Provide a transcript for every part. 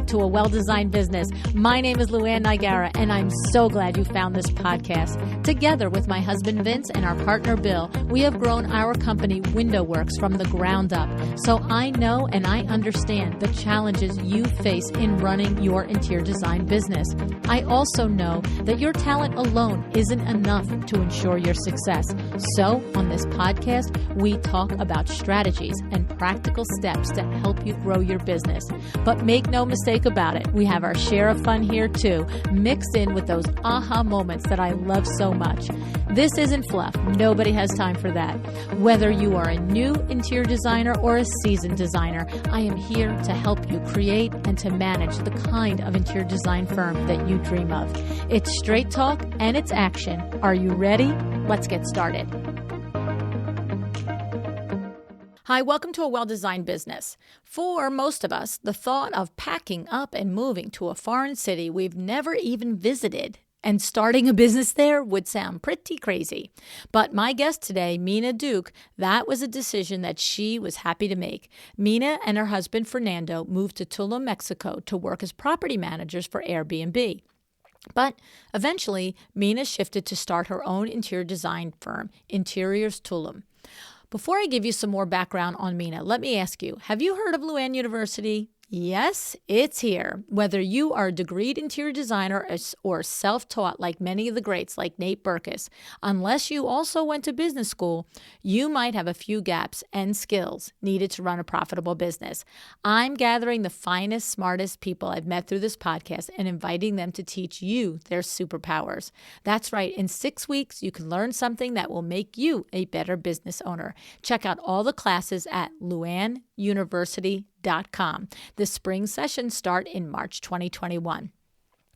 to A Well-Designed Business. My name is LuAnn and I'm so glad you found this podcast. Together with my husband Vince and our partner Bill, we have grown our company Window Works from the ground up. So I know and I understand the challenges you face in running your interior design business. I also know that your talent alone isn't enough to ensure your success. So on this podcast, we talk about strategies and practical steps to help you grow your business. But make no mistake about it, we have our share of fun here too, mixed in with those aha moments that I love so much. This isn't fluff. Nobody has time for that. Whether you are a new interior designer or a seasoned designer, I am here to help you create and to manage the kind of interior design firm that you dream of. It's straight talk and it's action. Are you ready? Let's get started. Hi, welcome to A Well-Designed Business. For most of us, the thought of packing up and moving to a foreign city we've never even visited and starting a business there would sound pretty crazy. But my guest today, Mina Duque, that was a decision that she was happy to make. Mina and her husband, Fernando, moved to Tulum, Mexico to work as property managers for Airbnb. But eventually, Mina shifted to start her own interior design firm, Interiors Tulum. Before I give you some more background on Mina, let me ask you, have you heard of LuAnn University? Yes, it's here. Whether you are a degreed interior designer or self-taught like many of the greats like Nate Berkus, unless you also went to business school, you might have a few gaps and skills needed to run a profitable business. I'm gathering the finest, smartest people I've met through this podcast and inviting them to teach you their superpowers. That's right. In 6 weeks, you can learn something that will make you a better business owner. Check out all the classes at LuAnnUniversity.com. The spring sessions start in March 2021.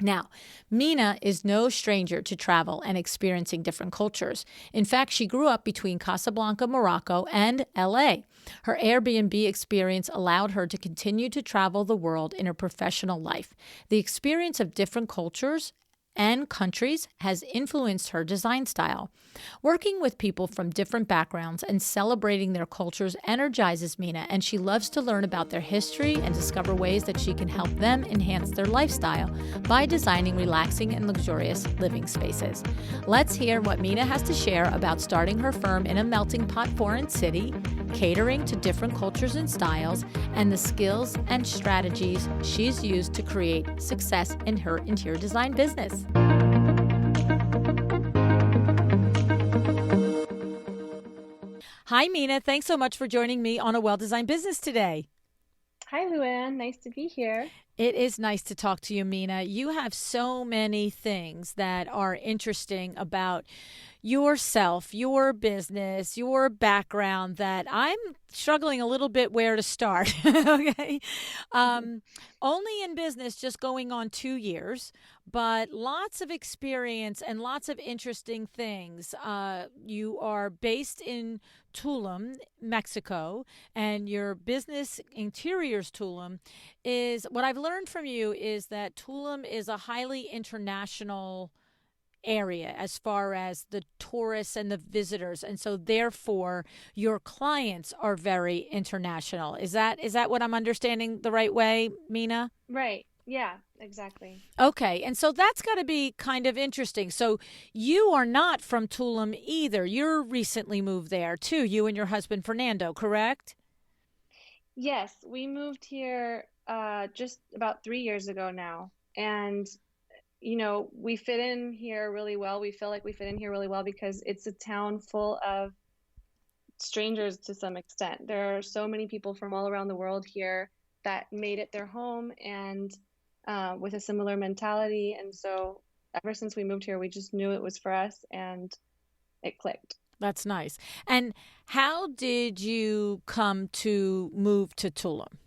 Now, Mina is no stranger to travel and experiencing different cultures. In fact, she grew up between Casablanca, Morocco, and LA. Her Airbnb experience allowed her to continue to travel the world in her professional life. The experience of different cultures and countries has influenced her design style. Working with people from different backgrounds and celebrating their cultures energizes Mina, and she loves to learn about their history and discover ways that she can help them enhance their lifestyle by designing relaxing and luxurious living spaces. Let's hear what Mina has to share about starting her firm in a melting pot foreign city, catering to different cultures and styles, and the skills and strategies she's used to create success in her interior design business. Hi, Mina. Thanks so much for joining me on A Well-Designed Business today. Hi, LuAnn. Nice to be here. It is nice to talk to you, Mina. You have so many things that are interesting about yourself, your business, your background that I'm struggling a little bit where to start. Okay. Only in business, just going on 2 years, but lots of experience and lots of interesting things. You are based in Tulum, Mexico, and your business, Interiors Tulum, is what I've learned from you is that Tulum is a highly international area as far as the tourists and the visitors, and so therefore your clients are very international. Is that what I'm understanding the right way, Mina? Right. Yeah, exactly. Okay, and so that's got to be kind of interesting. So you are not from Tulum either. You're recently moved there too, you and your husband Fernando, correct? Yes, we moved here just about 3 years ago now. And, we fit in here really well. We feel like we fit in here really well because it's a town full of strangers to some extent. There are so many people from all around the world here that made it their home and with a similar mentality. And so ever since we moved here, we just knew it was for us and it clicked. That's nice. And how did you come to move to Tulum?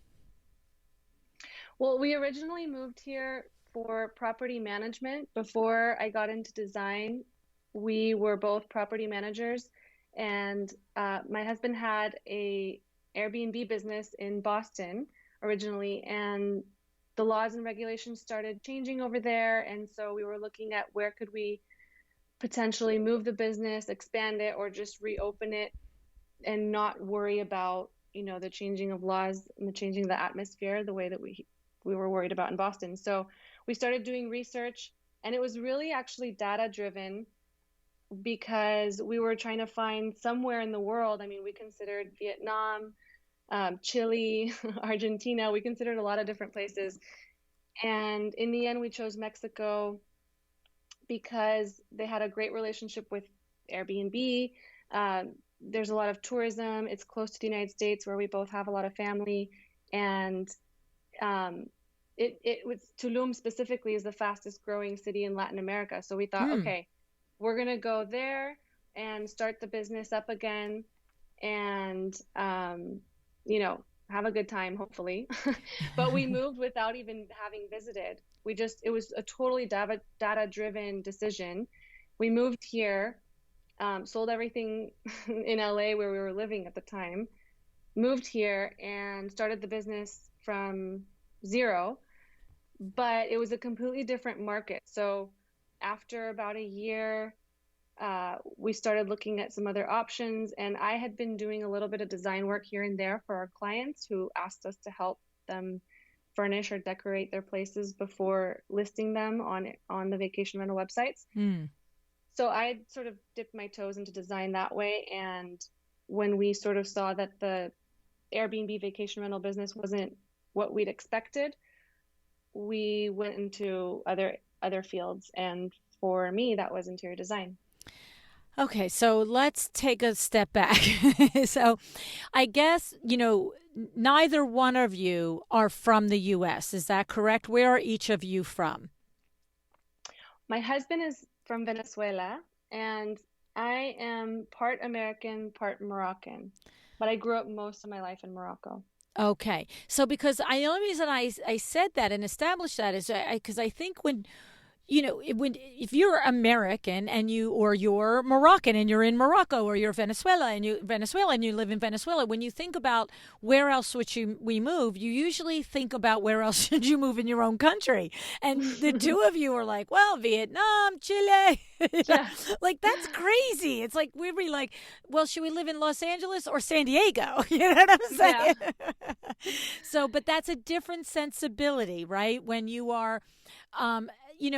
Well, we originally moved here for property management. Before I got into design, we were both property managers, and my husband had a Airbnb business in Boston originally, and the laws and regulations started changing over there, and so we were looking at where could we potentially move the business, expand it, or just reopen it and not worry about, the changing of laws and the changing of the atmosphere the way that we we were worried about in Boston. So we started doing research, and it was really actually data driven because we were trying to find somewhere in the world. I mean, we considered Vietnam, Chile, Argentina. We considered a lot of different places. And in the end, we chose Mexico because they had a great relationship with Airbnb. There's a lot of tourism. It's close to the United States, where we both have a lot of family. And um, it was Tulum specifically is the fastest growing city in Latin America. So we thought, Hmm. okay, we're gonna go there and start the business up again, and have a good time, hopefully. But we moved without even having visited. It was a totally data driven decision. We moved here, sold everything in LA where we were living at the time, moved here and started the business from zero, but it was a completely different market. So after about a year, we started looking at some other options, and I had been doing a little bit of design work here and there for our clients who asked us to help them furnish or decorate their places before listing them on the vacation rental websites. Hmm. So I sort of dipped my toes into design that way, and when we sort of saw that the Airbnb vacation rental business wasn't what we'd expected, we went into other fields, and for me that was interior design. Okay, so let's take a step back. So I guess, neither one of you are from the US. Is that correct? Where are each of you from? My husband is from Venezuela, and I am part American, part Moroccan, but I grew up most of my life in Morocco. Okay. So because the only reason I said that and established that is because I think when when if you're American and you're Moroccan and you're in Morocco, or you're Venezuela and you live in Venezuela, when you think about where else we move, you usually think about where else should you move in your own country. And the two of you are like, well, Vietnam, Chile. Yeah. Like that's crazy. It's like we'd be like, well, should we live in Los Angeles or San Diego? You know what I'm Yeah. saying? So, but that's a different sensibility, right? When you are um,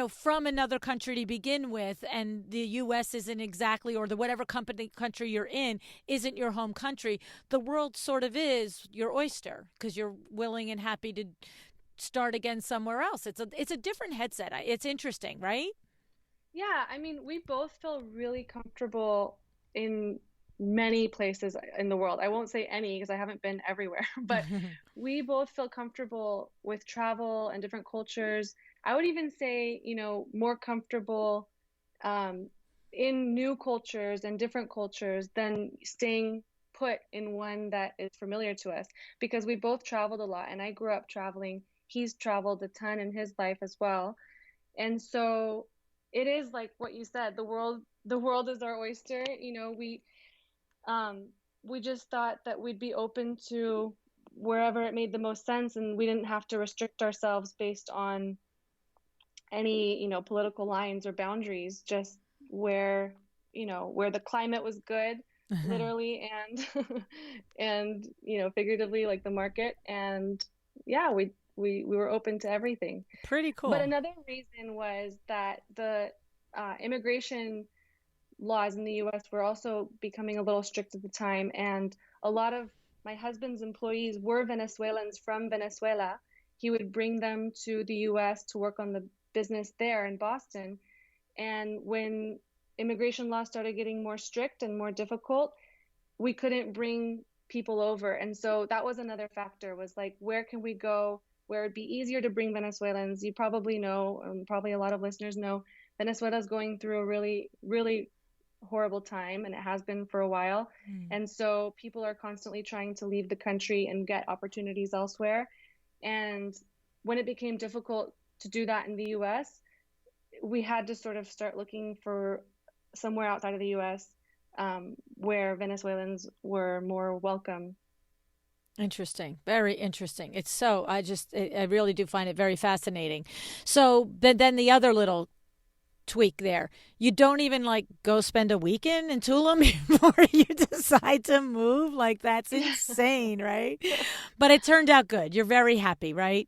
from another country to begin with, and the U.S. isn't exactly, or the whatever country you're in isn't your home country. The world sort of is your oyster because you're willing and happy to start again somewhere else. It's a different headset. It's interesting, right? Yeah, I mean, we both feel really comfortable in many places in the world. I won't say any because I haven't been everywhere, but we both feel comfortable with travel and different cultures. I would even say, more comfortable um, in new cultures and different cultures than staying put in one that is familiar to us, because we both traveled a lot, and I grew up traveling. He's traveled a ton in his life as well. And so it is like what you said, the world is our oyster. Um, we just thought that we'd be open to wherever it made the most sense, and we didn't have to restrict ourselves based on any, political lines or boundaries, just where the climate was good, literally and and figuratively, like the market. And yeah, we were open to everything. Pretty But cool. another reason was that the immigration laws in the US were also becoming a little strict at the time. And a lot of my husband's employees were Venezuelans from Venezuela. He would bring them to the US to work on the business there in Boston. And when immigration laws started getting more strict and more difficult, we couldn't bring people over. And so that was another factor, was like, where can we go where it'd be easier to bring Venezuelans? You probably know, probably a lot of listeners know, Venezuela is going through a really, really horrible time, and it has been for a while. Hmm. And so people are constantly trying to leave the country and get opportunities elsewhere. And when it became difficult to do that in the US, we had to sort of start looking for somewhere outside of the US, where Venezuelans were more welcome. Interesting. Very interesting. I really do find it very fascinating. So, but then the other little tweak there, you don't even like go spend a weekend in Tulum before you decide to move. Like, that's insane, right? But it turned out good. You're very happy, right?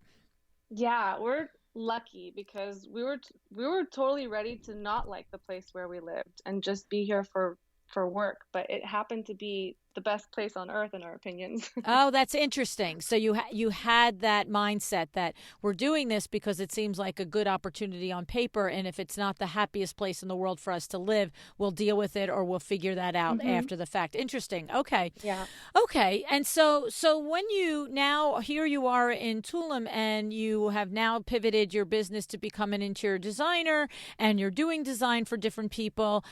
Yeah, we're lucky because we were totally ready to not like the place where we lived and just be here for work, but it happened to be the best place on earth in our opinions. Oh, that's interesting. So you had that mindset that we're doing this because it seems like a good opportunity on paper, and if it's not the happiest place in the world for us to live, we'll deal with it or we'll figure that out Hmm. after the fact. Interesting. Okay. Yeah. Okay. And so when you now here you are in Tulum and you have now pivoted your business to become an interior designer and you're doing design for different people.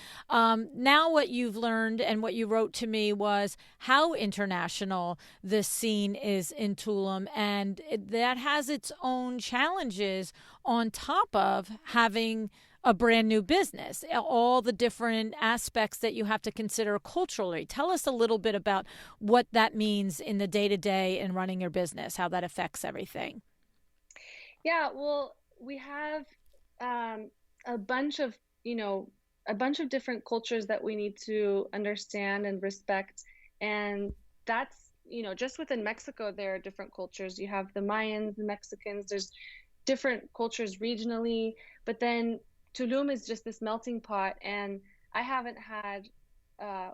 Now what you've learned and what you wrote to me was how international the scene is in Tulum, and that has its own challenges on top of having a brand new business, all the different aspects that you have to consider culturally. Tell us a little bit about what that means in the day to day and running your business, how that affects everything. Yeah, well, we have um, a bunch of, you know, a bunch of different cultures that we need to understand and respect. And that's, just within Mexico, there are different cultures. You have the Mayans, the Mexicans, there's different cultures regionally, but then Tulum is just this melting pot. And I haven't had uh,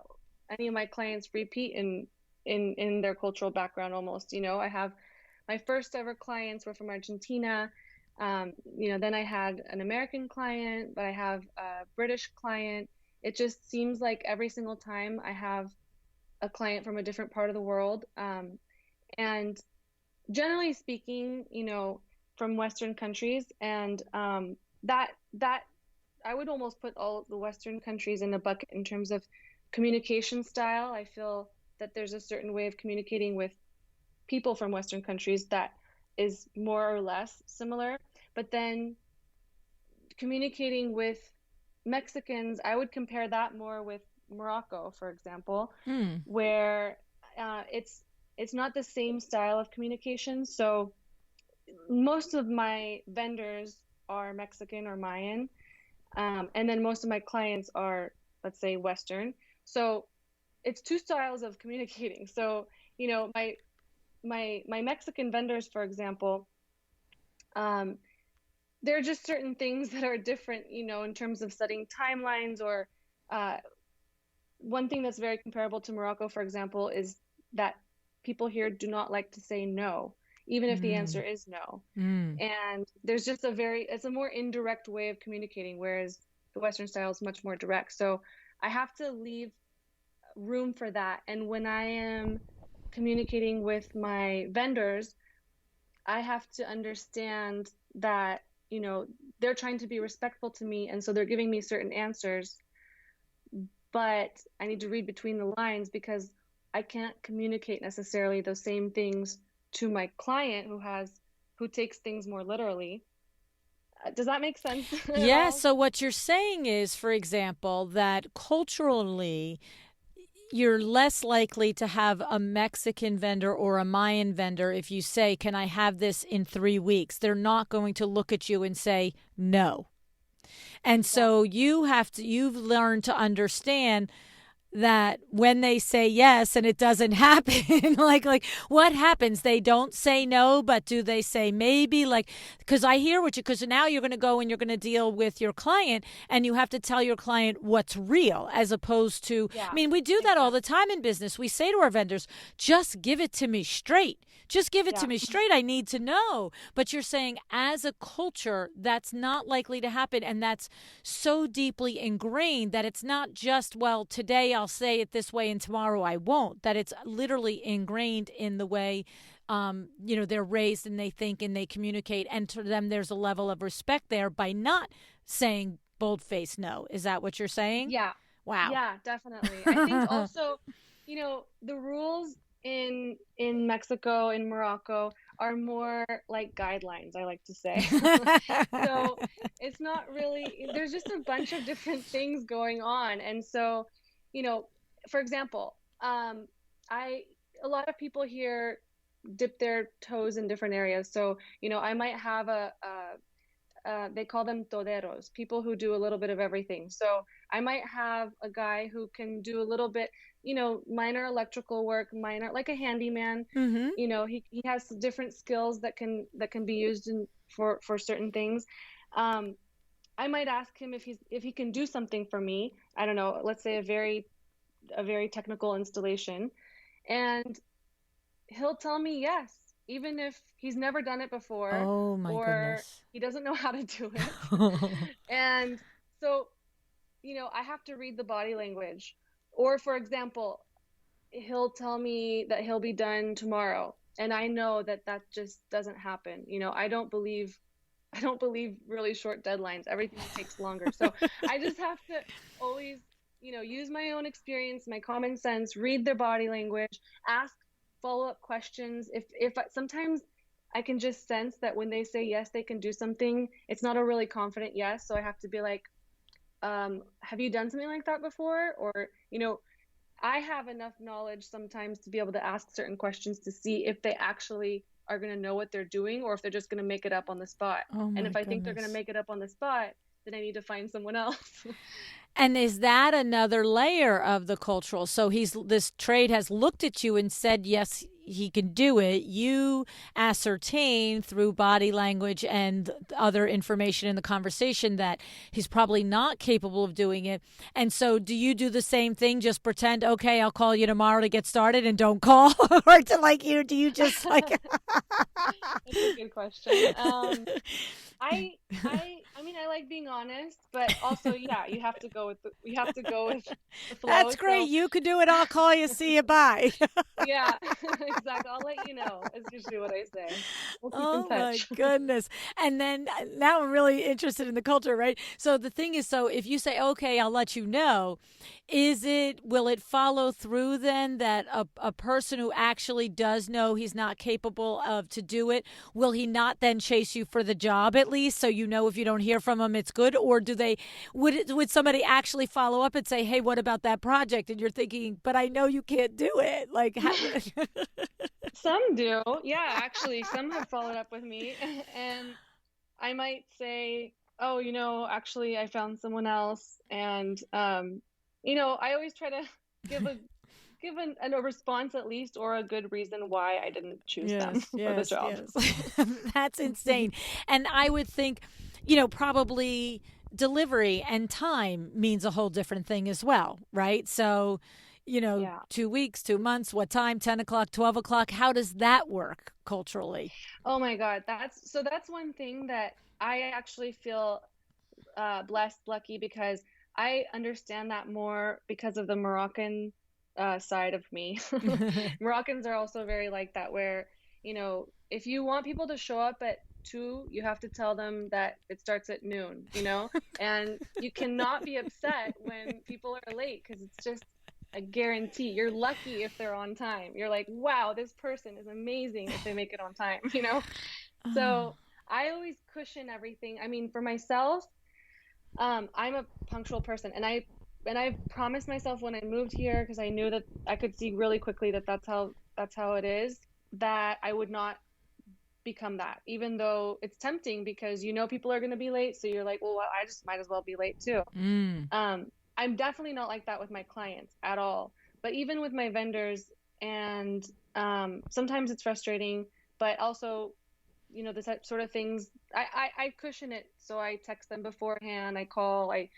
any of my clients repeat in their cultural background almost. I have my first ever clients were from Argentina. Then I had an American client, but I have a British client. It just seems like every single time I have a client from a different part of the world. And generally speaking, from Western countries, and that I would almost put all the Western countries in a bucket in terms of communication style. I feel that there's a certain way of communicating with people from Western countries that is more or less similar. But then communicating with Mexicans, I would compare that more with Morocco, for example, Hmm. where it's not the same style of communication. So most of my vendors are Mexican or Mayan, and then most of my clients are, let's say, Western. So it's two styles of communicating. So my Mexican vendors, for example, um, there are just certain things that are different, in terms of setting timelines or uh, one thing that's very comparable to Morocco, for example, is that people here do not like to say no, even if the answer Mm. is no. Mm. And there's just it's a more indirect way of communicating, whereas the Western style is much more direct. So I have to leave room for that. And when I am communicating with my vendors, I have to understand that, they're trying to be respectful to me. And so they're giving me certain answers, but I need to read between the lines because I can't communicate necessarily those same things to my client who takes things more literally. Does that make sense at Yeah, all? so what you're saying is, for example, that culturally you're less likely to have a Mexican vendor or a Mayan vendor if you say, "Can I have this in 3 weeks?" They're not going to look at you and say no. And so Exactly. you've learned to understand that when they say yes and it doesn't happen, like what happens? They don't say no, but do they say maybe? Like, because I hear what you, because now you're going to go and you're going to deal with your client and you have to tell your client what's real as opposed to, I Yeah, mean, we do that all the exactly. time in business. We say to our vendors, just give it to me straight. Just give it to Yeah, me straight. I need to know. But you're saying, as a culture, that's not likely to happen. And that's so deeply ingrained that it's not just, well, today I'll say it this way and tomorrow I won't, that it's literally ingrained in the way they're raised and they think and they communicate. And to them, there's a level of respect there by not saying bold face no. Is that what you're saying? yeah, Wow. yeah, definitely. I think also, the rules in Mexico, in Morocco, are more like guidelines, I like to say. So it's not really, there's just a bunch of different things going on. And so, you know, for example, I a lot of people here dip their toes in different areas. So, I might have they call them toderos, people who do a little bit of everything. So I might have a guy who can do a little bit, minor electrical work, minor, like a handyman. Mm-hmm. He has different skills that can be used for certain things. Um, I might ask him if he can do something for me. I don't know, let's say a very technical installation, and he'll tell me yes, even if he's never done it before Oh my or goodness. he doesn't know how to do it. And so, I have to read the body language. Or, for example, he'll tell me that he'll be done tomorrow, and I know that that just doesn't happen. I don't believe really short deadlines. Everything takes longer. So I just have to always, use my own experience, my common sense, read their body language, ask follow-up questions. If sometimes I can just sense that when they say yes, they can do something, it's not a really confident yes. So I have to be like, have you done something like that before? Or, I have enough knowledge sometimes to be able to ask certain questions to see if they actually are going to know what they're doing or if they're just going to make it up on the spot. Oh And my if I think they're going to goodness. make it up on the spot, then I need to find someone else. And is that another layer of the cultural? So this trade has looked at you and said, yes, he can do it. You ascertain through body language and other information in the conversation that he's probably not capable of doing it. And so do you do the same thing? Just pretend, okay, I'll call you tomorrow to get started and don't call? Or to like you, do you just like That's a good question. I mean, I like being honest, but also, yeah, you have to go with the flow. that's great. So, You could do it. I'll call you. See you. Bye. yeah, exactly. I'll let you know, is usually what I say. We'll keep in Oh my touch. goodness. And then now I'm really interested in the culture, right? So the thing is, so if you say, okay, I'll let you know, will it follow through then that a person who actually does know he's not capable of to do it, will he not then chase you for the job at least? So you know if you don't hear from him, it's good? Or would somebody actually follow up and say, hey, what about that project? And you're thinking, but I know you can't do it. Like, Some do. Yeah, actually, some have followed up with me, and I might say, "Oh, actually, I found someone else." And I always try to give a a response at least, or a good reason why I didn't choose them Yes, for the yes, job. yes. That's insane. And I would think, probably delivery and time means a whole different thing as well, right? So, Yeah. 2 weeks, 2 months, what time, 10 o'clock, 12 o'clock? How does that work culturally? Oh my God, that's one thing that I actually feel blessed, lucky, because I understand that more because of the Moroccan side of me. Moroccans are also very like that, where, if you want people to show up at 2, you have to tell them that it starts at noon, and you cannot be upset when people are late because it's just a guarantee. You're lucky if they're on time. You're like, wow, this person is amazing if they make it on time, So I always cushion everything. I mean, for myself, I'm a punctual person, and I promised myself when I moved here, because I knew that I could see really quickly that that's how it is, that I would not become that, even though it's tempting because people are going to be late, so you're like, well, I just might as well be late too. Mm. I'm definitely not like that with my clients at all, but even with my vendors, and sometimes it's frustrating, but also this sort of things, I cushion it. So I text them beforehand, I call, I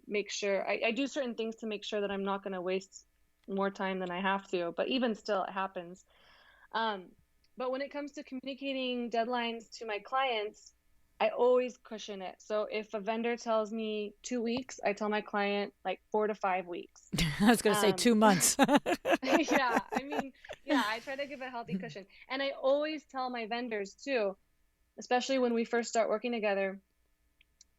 make sure I do certain things to make sure that I'm not going to waste more time than I have to, but even still, it happens. um, but when it comes to communicating deadlines to my clients, I always cushion it. So if a vendor tells me 2 weeks, I tell my client like 4 to 5 weeks. I was going to say um, 2 months. yeah, I mean, yeah, I try to give a healthy cushion. And I always tell my vendors too, especially when we first start working together,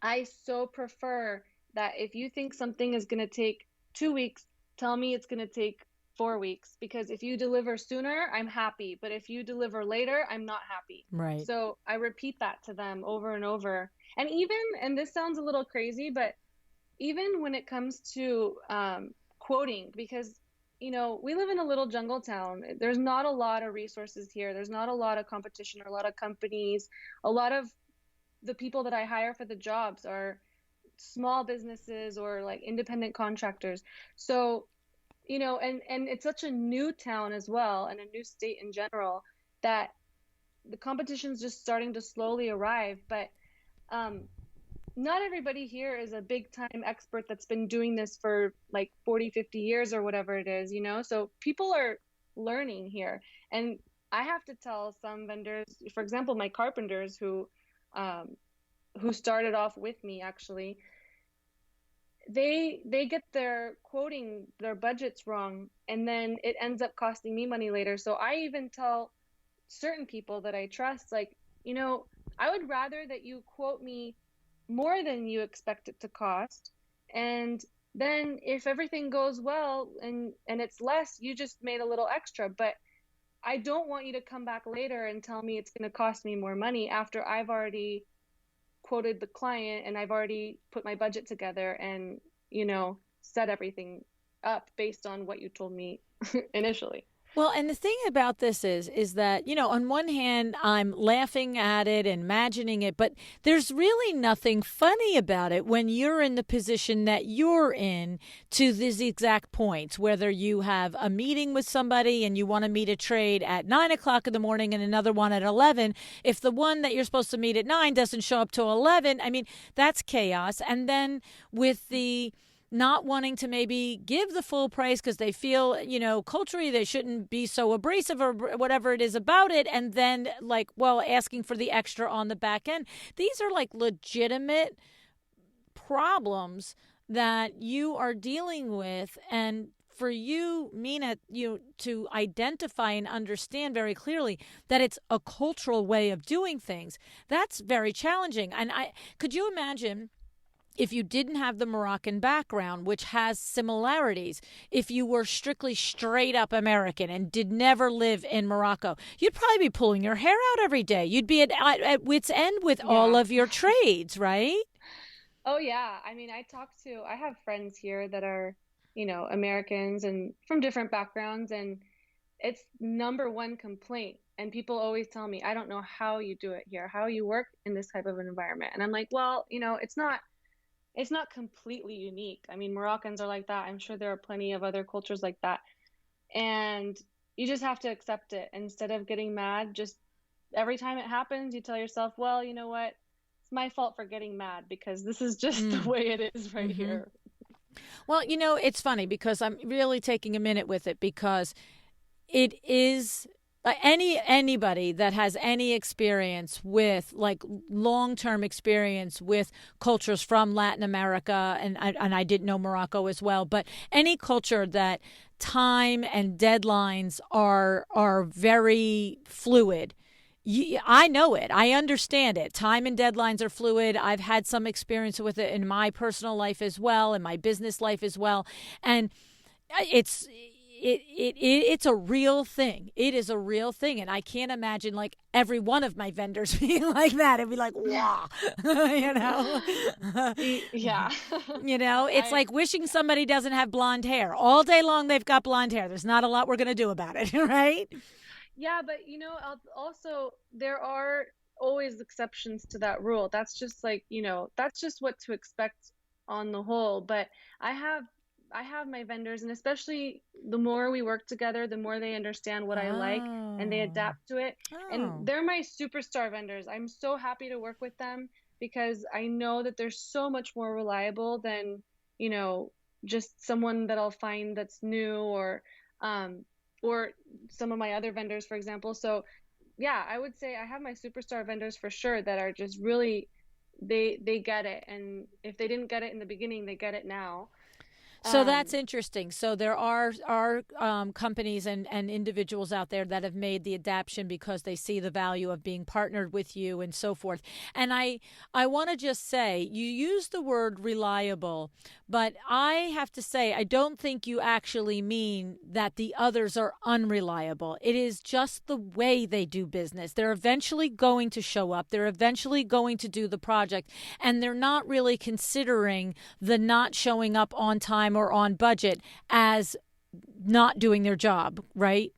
I so prefer that if you think something is going to take 2 weeks, tell me it's going to take 4 weeks. Because if you deliver sooner, I'm happy. But if you deliver later, I'm not happy. Right. So I repeat that to them over and over. And this sounds a little crazy, but even when it comes to quoting, because we live in a little jungle town. There's not a lot of resources here. There's not a lot of competition or a lot of companies. A lot of the people that I hire for the jobs are small businesses or like independent contractors. So, and it's such a new town as well, and a new state in general, that the competition's just starting to slowly arrive. But um, not everybody here is a big time expert that's been doing this for like 40, 50 years or whatever it is, So people are learning here. And I have to tell some vendors, for example, my carpenters um, who started off with me actually, they get their quoting their budgets wrong, and then it ends up costing me money later. So I even tell certain people that I trust, like, I would rather that you quote me more than you expect it to cost, and then if everything goes well and it's less, you just made a little extra. But I don't want you to come back later and tell me it's going to cost me more money after I've already quoted the client and I've already put my budget together and, set everything up based on what you told me initially. Well, and the thing about this is that, on one hand, I'm laughing at it and imagining it, but there's really nothing funny about it when you're in the position that you're in to these exact points, whether you have a meeting with somebody and you want to meet a trade at 9 o'clock in the morning and another one at 11. If the one that you're supposed to meet at 9 doesn't show up till 11, I mean, that's chaos. And then with the not wanting to maybe give the full price because they feel, culturally they shouldn't be so abrasive or whatever it is about it. And then like, well, asking for the extra on the back end. These are like legitimate problems that you are dealing with. And for you, Mina, to identify and understand very clearly that it's a cultural way of doing things, that's very challenging. And could you imagine if you didn't have the Moroccan background, which has similarities, if you were strictly straight up American and did never live in Morocco, you'd probably be pulling your hair out every day. You'd be at wit's end with all of your trades, right? Oh yeah. I mean, I have friends here that are, Americans and from different backgrounds, and it's number one complaint. And people always tell me, I don't know how you do it here, how you work in this type of an environment. And I'm like, well, it's not completely unique. I mean, Moroccans are like that. I'm sure there are plenty of other cultures like that. And you just have to accept it. Instead of getting mad, just every time it happens, you tell yourself, well, you know what? It's my fault for getting mad because this is just the way it is right here. Well, it's funny because I'm really taking a minute with it because it is anybody that has any experience with like long-term experience with cultures from Latin America, and I didn't know Morocco as well, but any culture that time and deadlines are very fluid. I know it. I understand it. Time and deadlines are fluid. I've had some experience with it in my personal life as well, in my business life as well, and it's a real thing. It is a real thing. And I can't imagine like every one of my vendors being like that. It'd be like, wow, Yeah. It's like wishing somebody doesn't have blonde hair. All day long, they've got blonde hair. There's not a lot we're going to do about it, right? Yeah, but also there are always exceptions to that rule. That's just like, that's just what to expect on the whole. But I have my vendors, and especially the more we work together, the more they understand what I like and they adapt to it. And they're my superstar vendors. I'm so happy to work with them because I know that they're so much more reliable than, just someone that I'll find that's new, or some of my other vendors, for example. So yeah, I would say I have my superstar vendors for sure that are just really, they get it. And if they didn't get it in the beginning, they get it now. So that's interesting. So there are companies and individuals out there that have made the adaptation because they see the value of being partnered with you and so forth. And I want to just say, you use the word reliable, but I have to say, I don't think you actually mean that the others are unreliable. It is just the way they do business. They're eventually going to show up. They're eventually going to do the project, and they're not really considering the not showing up on time or on budget as not doing their job, right?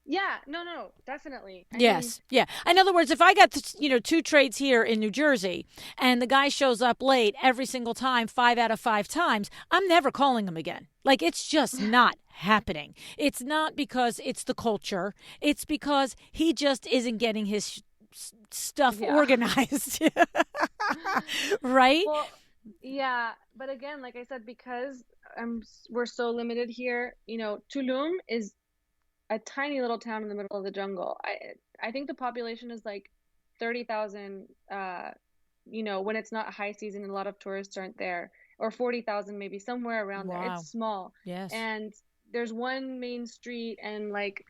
Yeah, no, no, definitely. I mean, Yes. Yeah. In other words, if I got, two trades here in New Jersey and the guy shows up late every single time, 5 out of 5 times, I'm never calling him again. Like, it's just not happening. It's not because it's the culture, it's because he just isn't getting his stuff yeah. organized. Right? Well, yeah, but again, like I said, because we're so limited here, Tulum is a tiny little town in the middle of the jungle. I think the population is like 30,000 when it's not high season and a lot of tourists aren't there, or 40,000 maybe somewhere around there. It's Wow. small. Yes. And there's one main street, and like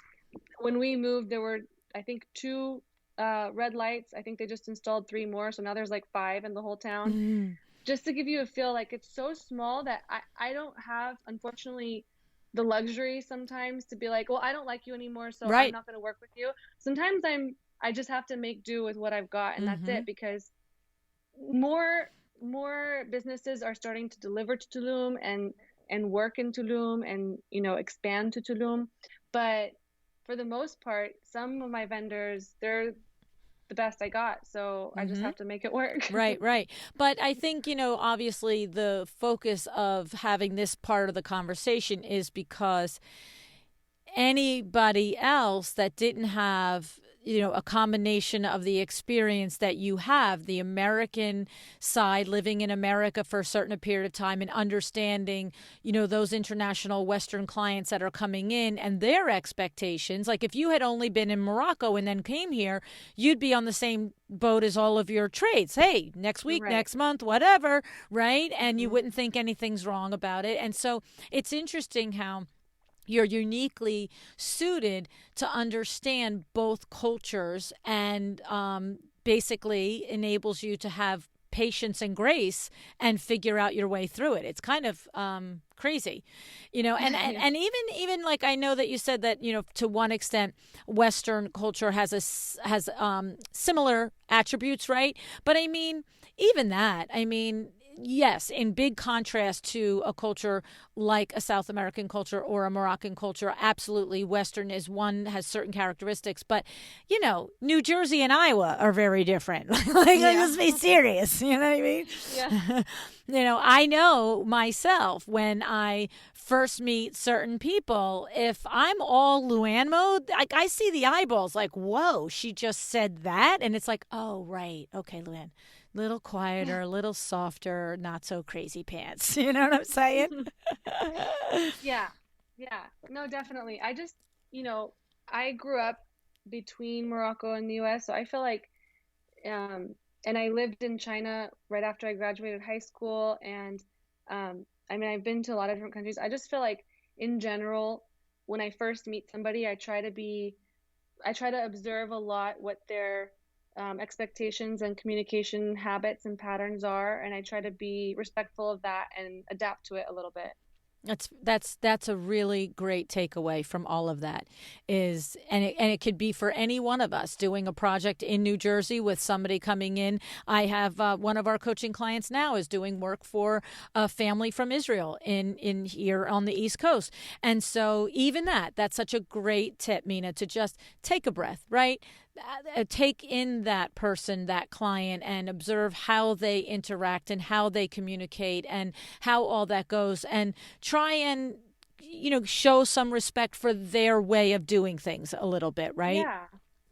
when we moved there were, I think, two red lights. I think they just installed three more, so now there's like five in the whole town. Mm. Just to give you a feel, like it's so small that I don't have, unfortunately, the luxury sometimes to be like, well, I don't like you anymore, so I'm Right. not going to work with you. Sometimes I just have to make do with what I've got, and that's Mm-hmm. it, because more businesses are starting to deliver to Tulum and work in Tulum and expand to Tulum. But for the most part, some of my vendors, they're the best I got, so I just Mm-hmm. have to make it work. Right, right. But I think, obviously the focus of having this part of the conversation is because anybody else that didn't have a combination of the experience that you have, the American side, living in America for a certain period of time and understanding those international Western clients that are coming in and their expectations. Like, if you had only been in Morocco and then came here, you'd be on the same boat as all of your trades. Hey, next week, Right. next month, whatever, right? And you Hmm. wouldn't think anything's wrong about it. And so it's interesting how you're uniquely suited to understand both cultures, and basically enables you to have patience and grace and figure out your way through it. It's kind of crazy, and, Yeah. and even like, I know that you said that to one extent Western culture has similar attributes, right? But I mean, even that, I mean, yes, in big contrast to a culture like a South American culture or a Moroccan culture, absolutely Western is one, has certain characteristics. But, New Jersey and Iowa are very different. Like, Yeah. let's be serious. You know what I mean? Yeah. I know myself when I first meet certain people, if I'm all LuAnn mode, like, I see the eyeballs like, whoa, she just said that. And it's like, oh, right. Okay, LuAnn. Little quieter, a little softer, not so crazy pants. You know what I'm saying? Yeah. Yeah. No, definitely. I just, you know, I grew up between Morocco and the US, so I feel like um and I lived in China right after I graduated high school, and I mean, I've been to a lot of different countries. I just feel like in general, when I first meet somebody, I try to observe a lot what their expectations and communication habits and patterns are, and I try to be respectful of that and adapt to it a little bit. That's a really great takeaway from all of that, is, and it could be for any one of us doing a project in New Jersey with somebody coming in. I have one of our coaching clients now is doing work for a family from Israel in here on the East Coast. And so even that's such a great tip, Mina, to just take a breath, right? Take in that person, that client, and observe how they interact and how they communicate and how all that goes, and try and show some respect for their way of doing things a little bit, right? Yeah.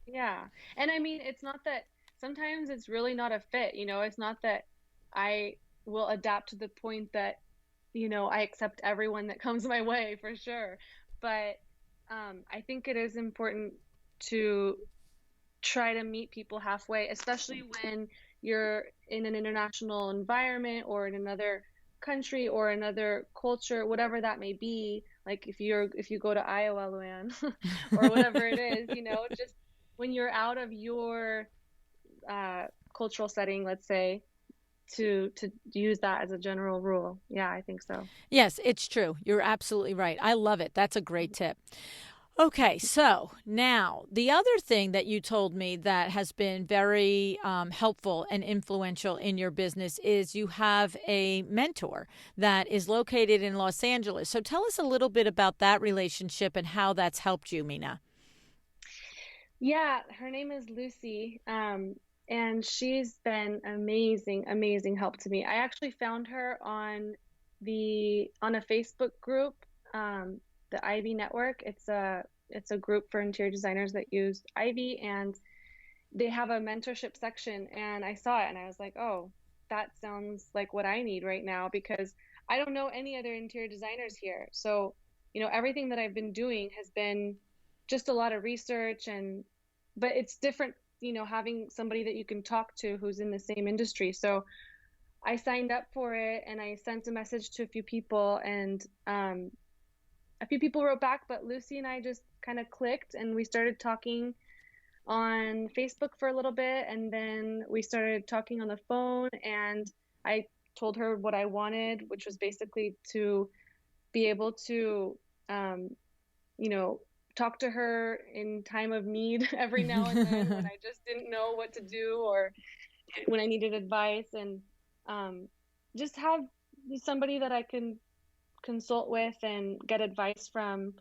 Yeah. And I mean, it's not that sometimes it's really not a fit, it's not that I will adapt to the point that, I accept everyone that comes my way for sure. But I think it is important to try to meet people halfway, especially when you're in an international environment or in another country or another culture, whatever that may be. Like if you go to Iowa, LuAnn, or whatever it is, just when you're out of your uh, cultural setting, let's say, to use that as a general rule. Yeah, I think so. Yes, it's true. You're absolutely right. I love it. That's a great tip. Okay, so now the other thing that you told me that has been very helpful and influential in your business is you have a mentor that is located in Los Angeles. So tell us a little bit about that relationship and how that's helped you, Mina. Yeah, her name is Lucy. And she's been amazing, amazing help to me. I actually found her on a Facebook group, the Ivy Network. It's a group for interior designers that use Ivy, and they have a mentorship section. And I saw it and I was like, oh, that sounds like what I need right now because I don't know any other interior designers here. So, everything that I've been doing has been just a lot of research, but it's different, having somebody that you can talk to who's in the same industry. So I signed up for it and I sent a message to a few people, and a few people wrote back, but Lucy and I just kind of clicked and we started talking on Facebook for a little bit, and then we started talking on the phone, and I told her what I wanted, which was basically to be able to um, you know, talk to her in time of need every now and then when I just didn't know what to do or when I needed advice, and um, just have somebody that I can consult with and get advice from.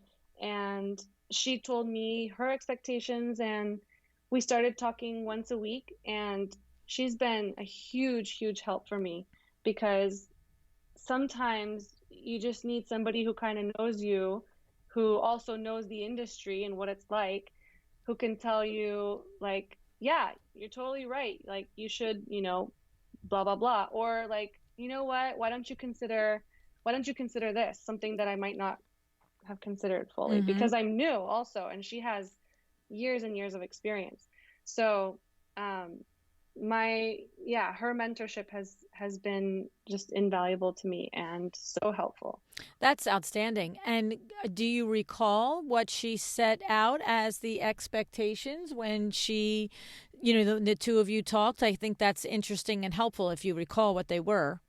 And she told me her expectations, and we started talking once a week. And she's been a huge, huge help for me because sometimes you just need somebody who kind of knows you, who also knows the industry and what it's like, who can tell you, like, yeah, you're totally right. Like, you should, blah, blah, blah. Or, like, you know what? Why don't you consider this something that I might not have considered fully Mm-hmm. because I'm new also, and she has years and years of experience. So, um, her mentorship has been just invaluable to me and so helpful. That's outstanding. And do you recall what she set out as the expectations when the two of you talked? I think that's interesting and helpful if you recall what they were.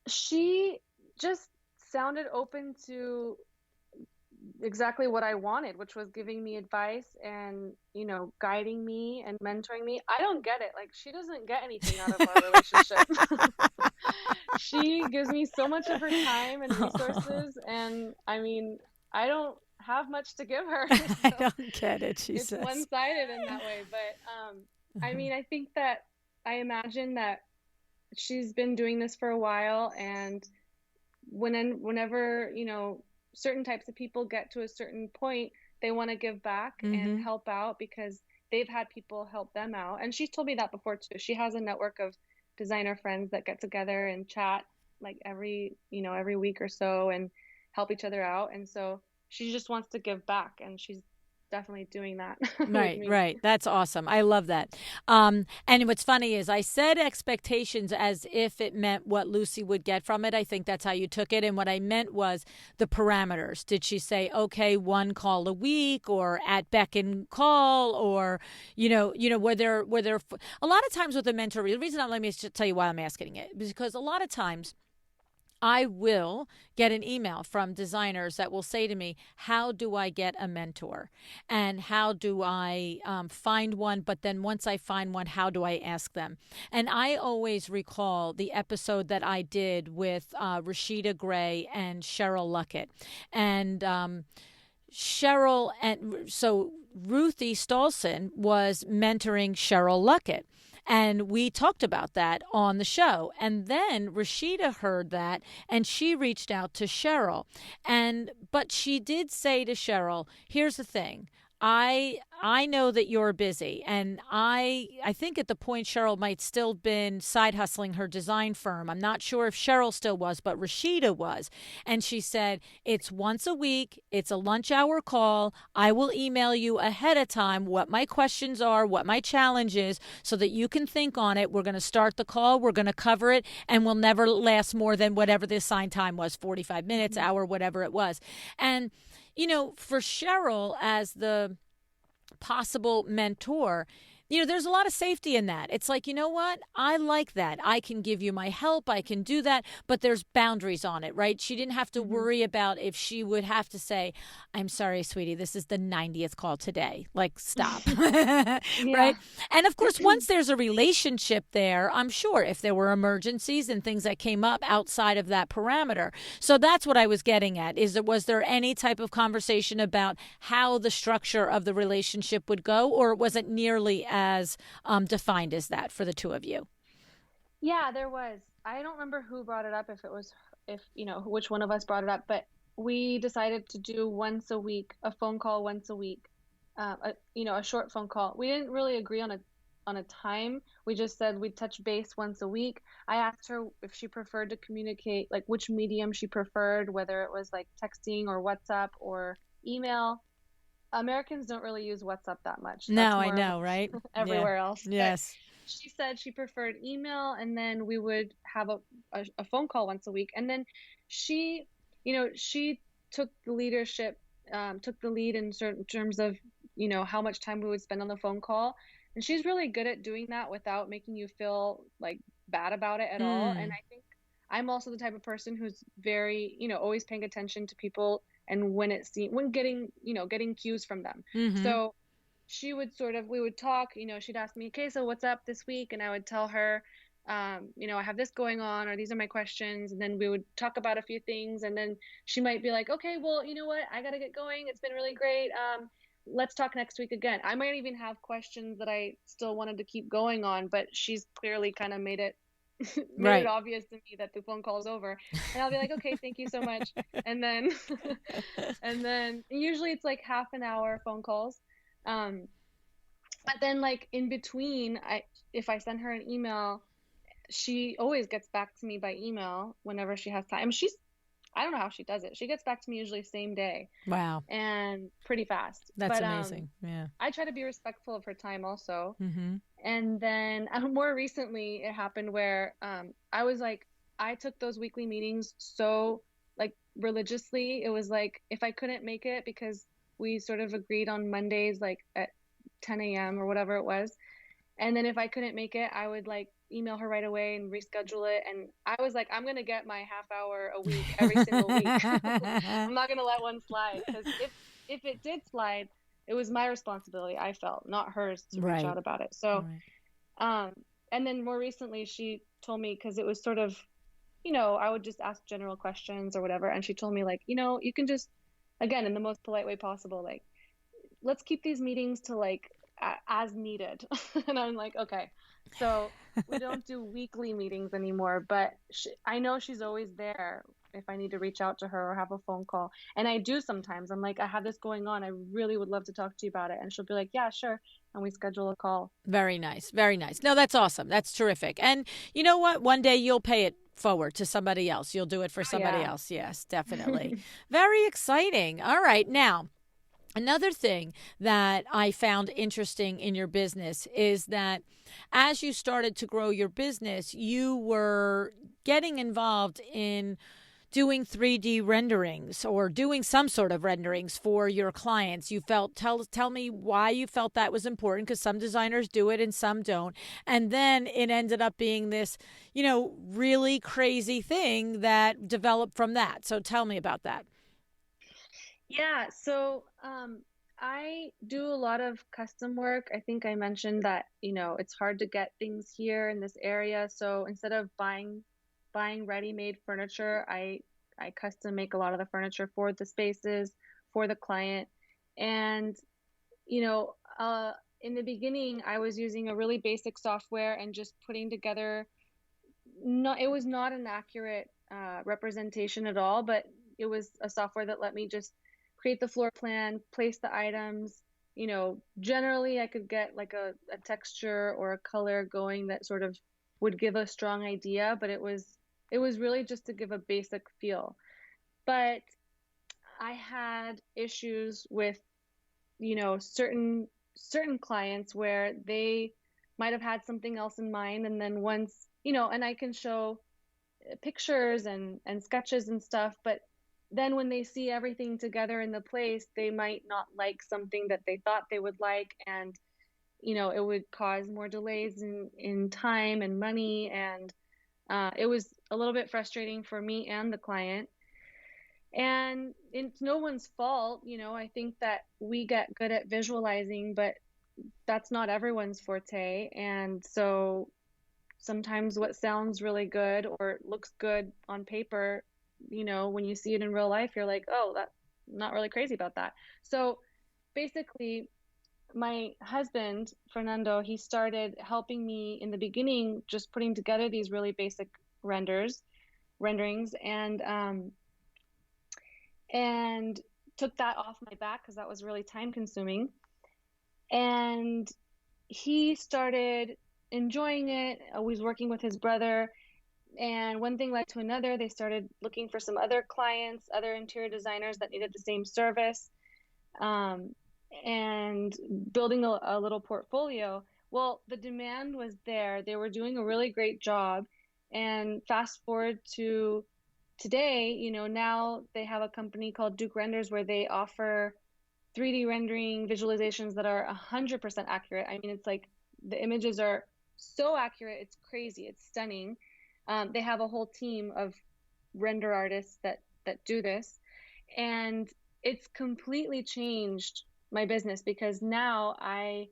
She just sounded open to exactly what I wanted, which was giving me advice and, guiding me and mentoring me. I don't get it. Like, she doesn't get anything out of our relationship. She gives me so much of her time and resources, and I mean, I don't have much to give her. I So don't get it, she it's says. one-sided in that way. But I mean, I think that I imagine that she's been doing this for a while, and whenever, certain types of people get to a certain point, they want to give back and Mm-hmm. help out because they've had people help them out. And she's told me that before too. She has a network of designer friends that get together and chat like every week or so and help each other out. And so she just wants to give back, and she's definitely doing that with Right, me. right. That's awesome. I love that. And what's funny is I said expectations as if it meant what Lucy would get from it. I think that's how you took it. And what I meant was the parameters. Did she say, okay, one call a week or at beck and call, or, were there a lot of times with a mentor, the reason let me just tell you why I'm asking it, because a lot of times I will get an email from designers that will say to me, how do I get a mentor? And how do I find one? But then once I find one, how do I ask them? And I always recall the episode that I did with Rashida Gray and Cheryl Luckett. And Cheryl, and so Ruthie Stolson was mentoring Cheryl Luckett. And we talked about that on the show. And then Rashida heard that and she reached out to Cheryl. But she did say to Cheryl, here's the thing. I know that you're busy, and I think at the point Cheryl might still been side hustling her design firm. I'm not sure if Cheryl still was, but Rashida was. And she said, it's once a week, it's a lunch hour call. I will email you ahead of time what my questions are, what my challenge is, so that you can think on it. We're going to start the call, we're going to cover it, and we'll never last more than whatever the assigned time was, 45 minutes, Mhm. hour, whatever it was. And for Cheryl as the possible mentor, there's a lot of safety in that. It's like, you know what? I like that. I can give you my help. I can do that, but there's boundaries on it, right? She didn't have to Hmm. worry about if she would have to say, I'm sorry, sweetie, this is the 90th call today. Like, stop. Yeah. Right? And of course, once there's a relationship there, I'm sure if there were emergencies and things that came up outside of that parameter. So that's what I was getting at. Was there any type of conversation about how the structure of the relationship would go, or was it nearly as defined as that for the two of you? Yeah, there was. I don't remember who brought it up, if it was, if, which one of us brought it up, but we decided to do once a week, a phone call once a week, a short phone call. We didn't really agree on a time. We just said we'd touch base once a week. I asked her if she preferred to communicate, like which medium she preferred, whether it was like texting or WhatsApp or email. Americans don't really use WhatsApp that much. That's No, I more of know, right? Yeah. everywhere else. But Yes. she said she preferred email, and then we would have a phone call once a week. And then she, she took the leadership, took the lead in certain terms of, how much time we would spend on the phone call. And she's really good at doing that without making you feel like bad about it at all. And Mm. I think I'm also the type of person who's very, always paying attention to people and when getting cues from them. Mm-hmm. So we would talk, she'd ask me, okay, so what's up this week? And I would tell her, I have this going on, or these are my questions. And then we would talk about a few things. And then she might be like, okay, well, you know what? I got to get going. It's been really great. Let's talk next week again. I might even have questions that I still wanted to keep going on, but she's clearly kind of made it Right. obvious to me that the phone call is over. And I'll be like, okay, thank you so much. And then, and then usually it's like half an hour phone calls. Um, but then like in between, if I send her an email, she always gets back to me by email whenever she has time. I don't know how she does it. She gets back to me usually same day Wow. and pretty fast. That's But amazing. Yeah. I try to be respectful of her time also. Mm-hmm. And then more recently, it happened where I took those weekly meetings so like religiously. It was like if I couldn't make it, because we sort of agreed on Mondays like at 10 a.m. or whatever it was. And then if I couldn't make it, I would like email her right away and reschedule it. And I was like, I'm gonna get my half hour a week every single week. I'm not gonna let one slide, because if it did slide, it was my responsibility, I felt, not hers, to reach Right. out about it. So Right. um, and then more recently, she told me, because it was sort of, I would just ask general questions or whatever. And she told me, like, you can just, again, in the most polite way possible, like, let's keep these meetings to like as needed. And I'm like, okay. So we don't do weekly meetings anymore, but I know she's always there if I need to reach out to her or have a phone call. And I do sometimes. I'm like, I have this going on. I really would love to talk to you about it. And she'll be like, yeah, sure. And we schedule a call. Very nice. Very nice. No, that's awesome. That's terrific. And you know what? One day you'll pay it forward to somebody else. You'll do it for Oh, somebody yeah. else. Yes, definitely. Very exciting. All right. Now, another thing that I found interesting in your business is that as you started to grow your business, you were getting involved in doing 3D renderings or doing some sort of renderings for your clients. You felt tell me why you felt that was important, because some designers do it and some don't. And then it ended up being this, really crazy thing that developed from that. So tell me about that. Yeah, so I do a lot of custom work. I think I mentioned that, it's hard to get things here in this area. So instead of buying ready-made furniture, I custom make a lot of the furniture for the spaces, for the client. And, you know, uh, in the beginning, I was using a really basic software and just putting together, no, it was not an accurate representation at all, but it was a software that let me just create the floor plan, place the items. Generally I could get like a texture or a color going that sort of would give a strong idea, but it was really just to give a basic feel. But I had issues with, certain clients where they might have had something else in mind, and then once, and I can show pictures and sketches and stuff, but then when they see everything together in the place, they might not like something that they thought they would like. And it would cause more delays in time and money. And it was a little bit frustrating for me and the client. And it's no one's fault. I think that we get good at visualizing, but that's not everyone's forte. And so sometimes what sounds really good or looks good on paper, when you see it in real life, you're like, oh, that's not really crazy about that. So basically, my husband, Fernando, he started helping me in the beginning, just putting together these really basic renderings, and took that off my back because that was really time consuming. And he started enjoying it. Was working with his brother, and one thing led to another. They started looking for some other clients, other interior designers that needed the same service, um, and building a little portfolio. Well, the demand was there. They were doing a really great job. And fast forward to today, now they have a company called Duque Renders where they offer 3D rendering visualizations that are 100% accurate. I mean, it's like the images are so accurate, it's crazy, it's stunning. They have a whole team of render artists that do this, and it's completely changed my business because now I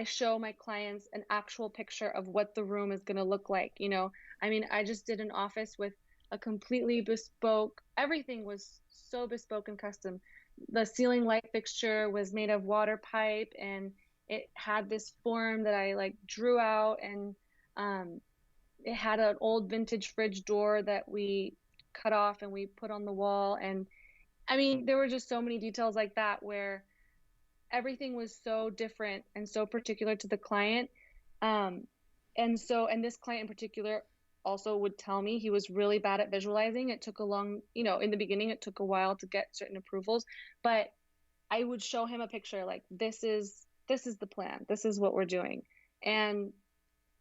show my clients an actual picture of what the room is going to look like. I mean, I just did an office with a completely bespoke, everything was so bespoke and custom. The ceiling light fixture was made of water pipe, and it had this form that I like drew out, and it had an old vintage fridge door that we cut off and we put on the wall. And I mean, there were just so many details like that where everything was so different and so particular to the client. And this client in particular also would tell me he was really bad at visualizing. It took a long, in the beginning, it took a while to get certain approvals, but I would show him a picture like, this is the plan. This is what we're doing. And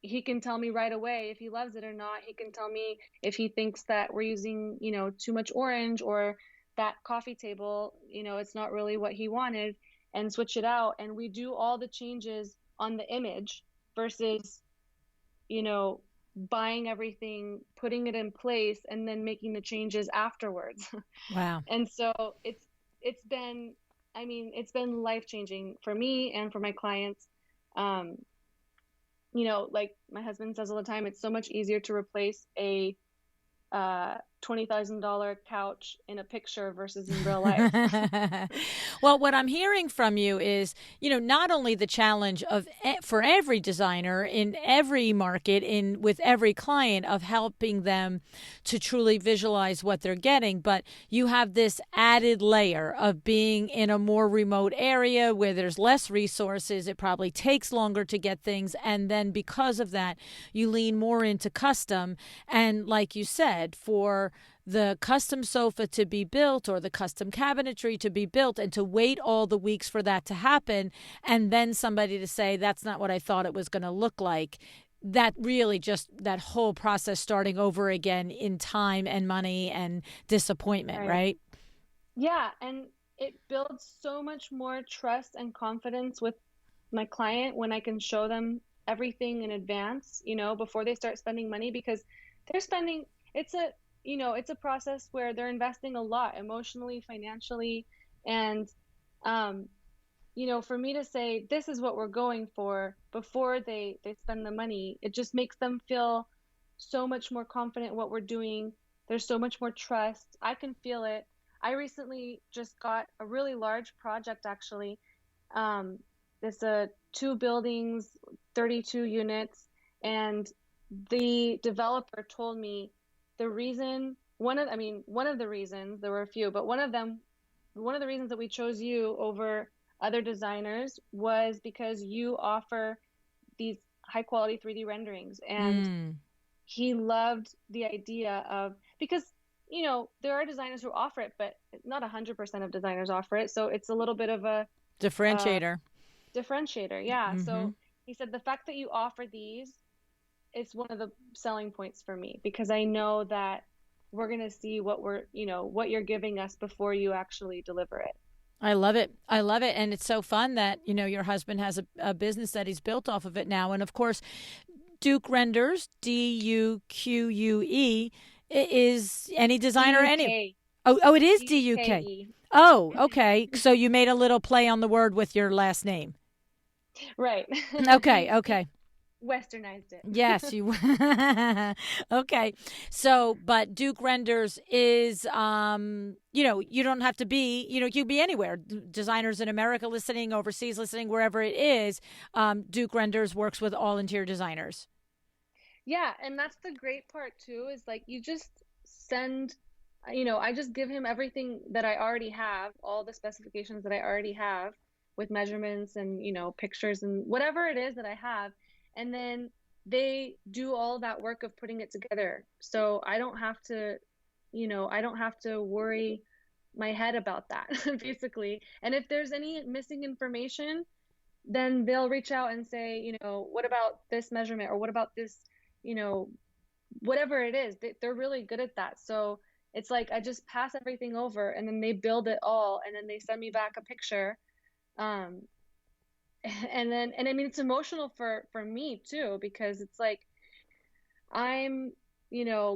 he can tell me right away if he loves it or not. He can tell me if he thinks that we're using, too much orange, or that coffee table, it's not really what he wanted, and switch it out. And we do all the changes on the image versus, buying everything, putting it in place, and then making the changes afterwards. Wow. And so it's been, I mean, it's been life changing for me and for my clients. Um, like my husband says all the time, it's so much easier to replace a $20,000 couch in a picture versus in real life. Well, what I'm hearing from you is, not only the challenge of for every designer in every market, in with every client, of helping them to truly visualize what they're getting, but you have this added layer of being in a more remote area where there's less resources. It probably takes longer to get things, and then because of that, you lean more into custom. And like you said, for the custom sofa to be built or the custom cabinetry to be built, and to wait all the weeks for that to happen, and then somebody to say, that's not what I thought it was going to look like. That really just, that whole process starting over again in time and money and disappointment, Right. right? Yeah. And it builds so much more trust and confidence with my client when I can show them everything in advance, before they start spending money, because they're spending, it's a, it's a process where they're investing a lot emotionally, financially. And, um, for me to say, this is what we're going for before they spend the money, it just makes them feel so much more confident in what we're doing. There's so much more trust. I can feel it. I recently just got a really large project, actually. Um, it's two buildings, 32 units, and the developer told me the reason, one of the reasons, there were a few, but one of the reasons that we chose you over other designers was because you offer these high quality 3D renderings. And Mm. he loved the idea of, because there are designers who offer it, but not 100% of designers offer it, so it's a little bit of a Differentiator. differentiator. Yeah. Mm-hmm. So he said the fact that you offer these is one of the selling points for me, because I know that we're going to see what what you're giving us before you actually deliver it. I love it. I love it. And it's so fun that, your husband has a business that he's built off of it now. And of course, Duke Renders, Duque, is any designer, any. DUK. Oh, it is DUK. DUKE. Oh, okay. So you made a little play on the word with your last name. Right. Okay, okay. Westernized it. Yes, you. Okay. So, but Duke Renders is, you don't have to be, you can be anywhere. Designers in America listening, overseas listening, wherever it is. Duke Renders works with all interior designers. Yeah, and that's the great part too, is like you just send, I just give him everything that I already have, all the specifications that I already have with measurements and, pictures and whatever it is that I have. And then they do all that work of putting it together. So I don't have to worry my head about that, basically. And if there's any missing information, then they'll reach out and say, what about this measurement or what about this, you know, whatever it is. They're really good at that. So it's like I just pass everything over and then they build it all and then they send me back a picture. Um, and I mean it's emotional for me too, because it's like I'm,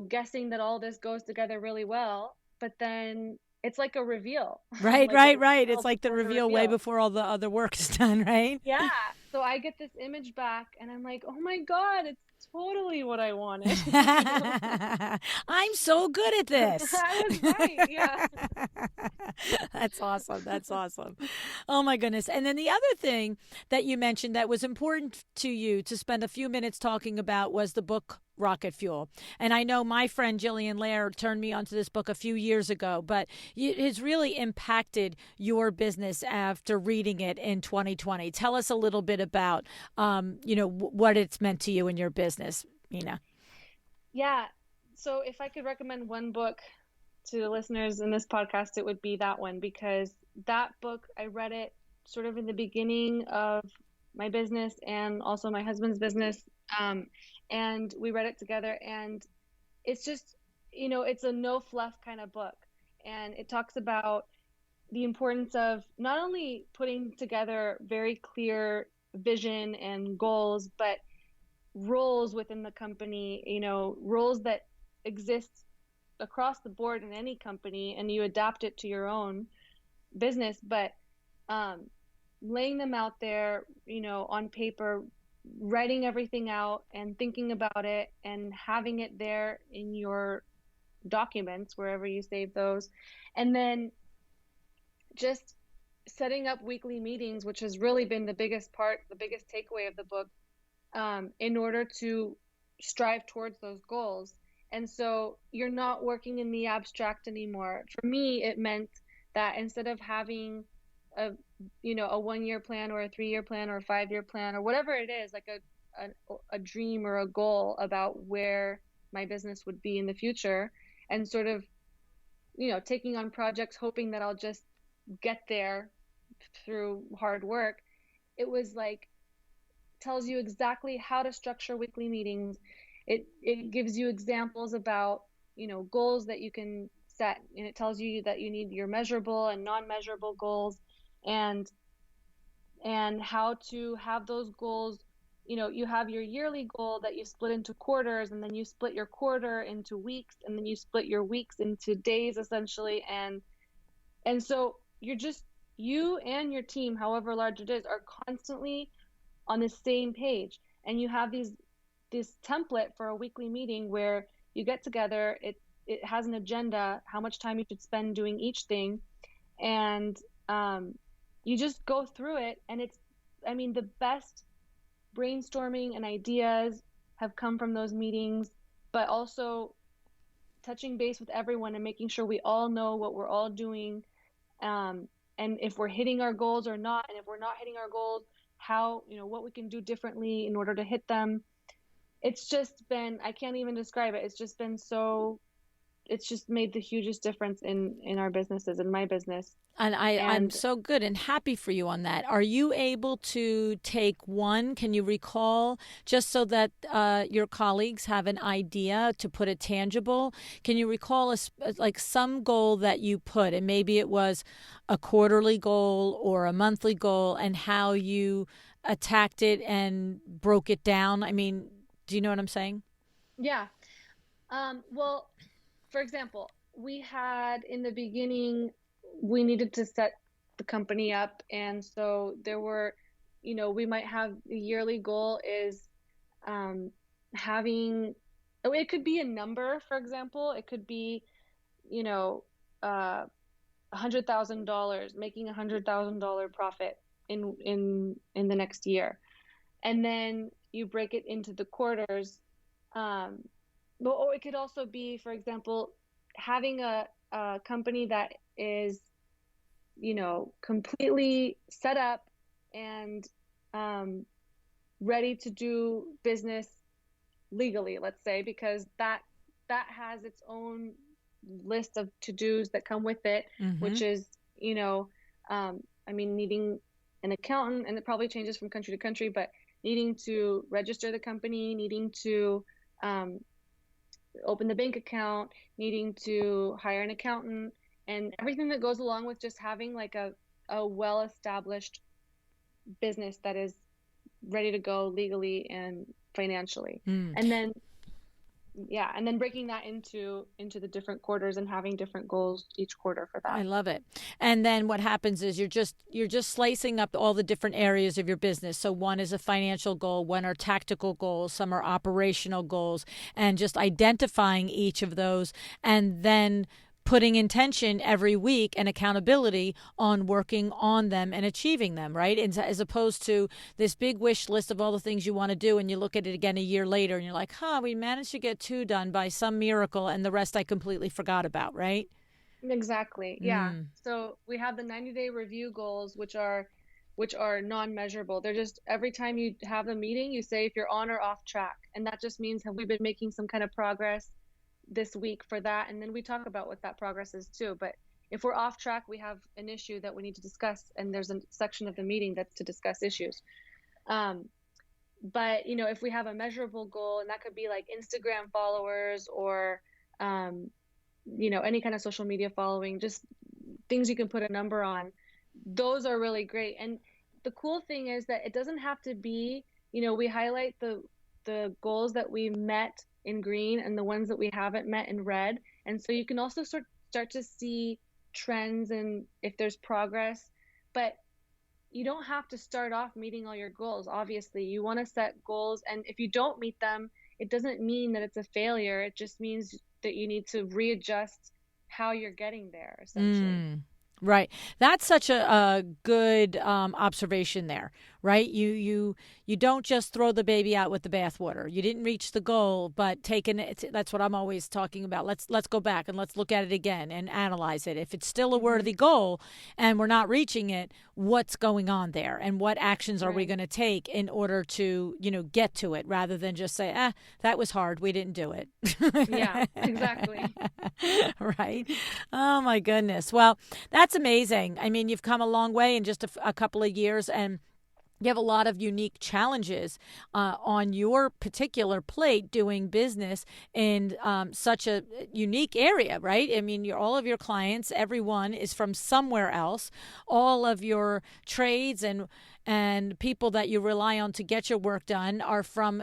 guessing that all this goes together really well, but then it's like a reveal, Right, like a right, right. reveal It's like the before the reveal way reveal. before all the other work is done, right? Yeah. So I get this image back and I'm like, oh my God, it's totally what I wanted. I'm so good at this. I was right. Yeah. That's awesome. That's awesome. Oh my goodness. And then the other thing that you mentioned that was important to you to spend a few minutes talking about was the book Rocket Fuel. And I know my friend Jillian Laird turned me onto this book a few years ago, but it has really impacted your business after reading it in 2020. Tell us a little bit about, what it's meant to you in your business, Mina. Yeah. So if I could recommend one book to the listeners in this podcast, it would be that one, because that book, I read it sort of in the beginning of my business and also my husband's business. Um, and we read it together, and it's just, it's a no fluff kind of book. And it talks about the importance of not only putting together very clear vision and goals, but roles within the company, roles that exist across the board in any company, and you adapt it to your own business, but um, laying them out there, on paper, writing everything out and thinking about it and having it there in your documents, wherever you save those. And then just setting up weekly meetings, which has really been the biggest part, the biggest takeaway of the book, in order to strive towards those goals. And so you're not working in the abstract anymore. For me, it meant that instead of having a, a 1 year plan or a 3 year plan or a 5 year plan or whatever it is, like a dream or a goal about where my business would be in the future, and sort of, taking on projects, hoping that I'll just get there through hard work. It was like, tells you exactly how to structure weekly meetings. It gives you examples about, goals that you can set, and it tells you that you need your measurable and non-measurable goals, and how to have those goals. You have your yearly goal that you split into quarters, and then you split your quarter into weeks, and then you split your weeks into days, essentially. And so you and your team, however large it is, are constantly on the same page, and you have this template for a weekly meeting where you get together. It has an agenda, how much time you should spend doing each thing, and you just go through it. And the best brainstorming and ideas have come from those meetings, but also touching base with everyone and making sure we all know what we're all doing, and if we're hitting our goals or not, and if we're not hitting our goals, how, what we can do differently in order to hit them. It's just been, I can't even describe it. It's just been so it's just made the hugest difference in our businesses, in my business. And I'm And so good and happy for you on that. Are you able to take one? Can you recall, just so that your colleagues have an idea to put it tangible? Can you recall like some goal that you put, and maybe it was a quarterly goal or a monthly goal, and how you attacked it and broke it down? I mean, do you know what I'm saying? yeah, well, for example, we had in the beginning, we needed to set the company up. And so there were, we might have the yearly goal is um, having, oh, it could be a number, for example. It could be, you know, $100,000, making $100,000 profit in the next year. And then you break it into the quarters. Um, or it could also be, for example, having a company that is, completely set up and um, ready to do business legally, let's say, because that has its own list of to-dos that come with it, Mm-hmm. which is, I mean, needing an accountant, and it probably changes from country to country, but needing to register the company, needing to um, open the bank account, needing to hire an accountant, and everything that goes along with just having like a well-established business that is ready to go legally and financially. Mm. And then yeah, and then breaking that into the different quarters and having different goals each quarter for I that. love it. And then what happens is you're just slicing up all the different areas of your business. So one is a financial goal, one are tactical goals, some are operational goals, and just identifying each of those and then putting intention every week and accountability on working on them and achieving them, right? And as opposed to this big wish list of all the things you want to do, and you look at it again a year later and you're like, we managed to get two done by some miracle, and the rest I completely forgot about, right? Exactly. Yeah. Mm. So we have the 90-day review goals, which are non-measurable. They're just every time you have a meeting, you say if you're on or off track. And that just means have we been making some kind of progress this week for that? And then we talk about what that progress is too. But if we're off track, we have an issue that we need to discuss, and there's a section of the meeting that's to discuss issues. Um, but if we have a measurable goal, and that could be like Instagram followers or um, any kind of social media following, just things you can put a number on. Those are really great. And the cool thing is that it doesn't have to be, we highlight the goals that we met in green and the ones that we haven't met in red. And so you can also start to see trends and if there's progress. But you don't have to start off meeting all your goals. Obviously, you want to set goals, and if you don't meet them, it doesn't mean that it's a failure. It just means that you need to readjust how you're getting there, essentially. Mm. Right. That's such a good observation there, right? You don't just throw the baby out with the bathwater. You didn't reach the goal, but taking it. That's what I'm always talking about. Let's go back and let's look at it again and analyze it. If it's still a Hmm. worthy goal and we're not reaching it, what's going on there, and what actions are we Right. going to take in order to get to it, rather than just say, that was hard, we didn't do it. Yeah, exactly. Right. Oh my goodness. Well, that's amazing. I mean, you've come a long way in just a couple of years, and you have a lot of unique challenges on your particular plate doing business in such a unique area, right? I mean, all of your clients, everyone is from somewhere else. All of your trades and people that you rely on to get your work done are from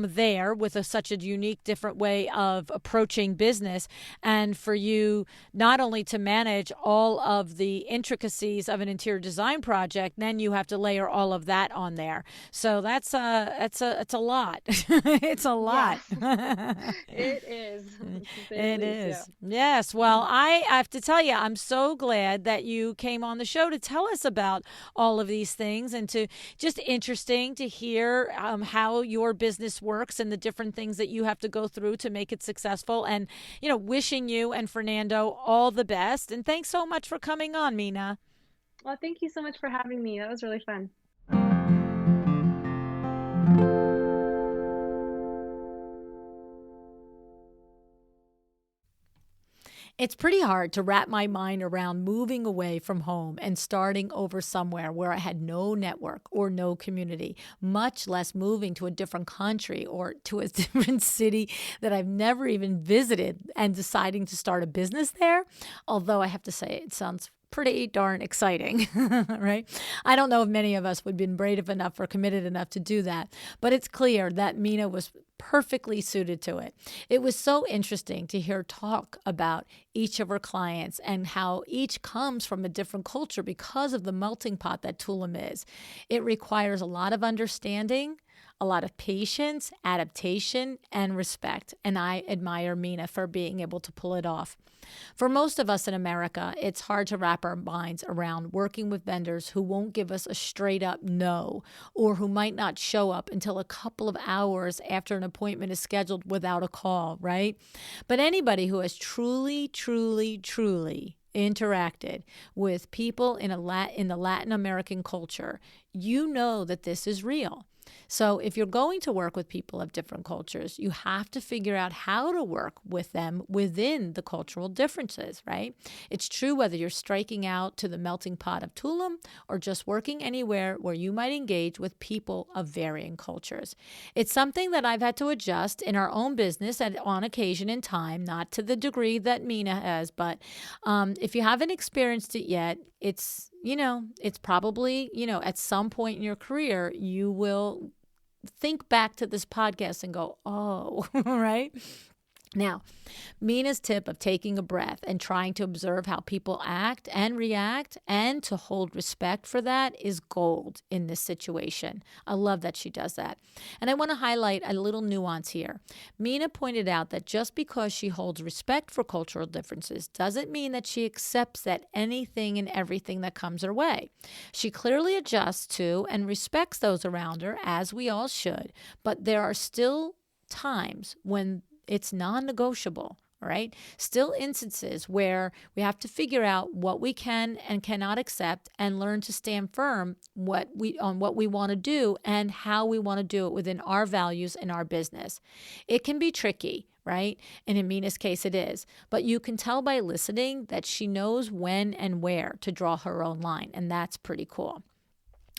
there, with such a unique, different way of approaching business. And for you not only to manage all of the intricacies of an interior design project, then you have to layer all of that on there. So it's a lot. It's a Yeah, lot. it is, to say the It least. Yeah. is. Yes. Well, I have to tell you, I'm so glad that you came on the show to tell us about all of these things, and to just interesting to hear how your business works and the different things that you have to go through to make it successful. And, wishing you and Fernando all the best. And thanks so much for coming on, Mina. Well, thank you so much for having me. That was really fun. It's pretty hard to wrap my mind around moving away from home and starting over somewhere where I had no network or no community, much less moving to a different country or to a different city that I've never even visited and deciding to start a business there. Although I have to say, it sounds pretty darn exciting, right? I don't know if many of us would have been brave enough or committed enough to do that, but it's clear that Mina was perfectly suited to it. It was so interesting to hear talk about each of her clients and how each comes from a different culture because of the melting pot that Tulum is. It requires a lot of understanding, a lot of patience, adaptation, and respect. And I admire Mina for being able to pull it off. For most of us in America, it's hard to wrap our minds around working with vendors who won't give us a straight up no, or who might not show up until a couple of hours after an appointment is scheduled without a call, right? But anybody who has truly interacted with people in the Latin American culture, you know that this is real. So if you're going to work with people of different cultures, you have to figure out how to work with them within the cultural differences, right? It's true whether you're striking out to the melting pot of Tulum or just working anywhere where you might engage with people of varying cultures. It's something that I've had to adjust in our own business on occasion in time, not to the degree that Mina has, but if you haven't experienced it yet, it's probably, at some point in your career, you will think back to this podcast and go, oh, right? Now, Mina's tip of taking a breath and trying to observe how people act and react and to hold respect for that is gold in this situation. I love that she does that. And I want to highlight a little nuance here. Mina pointed out that just because she holds respect for cultural differences doesn't mean that she accepts that anything and everything that comes her way. She clearly adjusts to and respects those around her, as we all should, but there are still times when it's non-negotiable, right? Still instances where we have to figure out what we can and cannot accept and learn to stand firm on what we want to do and how we want to do it within our values and our business. It can be tricky, right? And in Mina's case, it is. But you can tell by listening that she knows when and where to draw her own line, and that's pretty cool.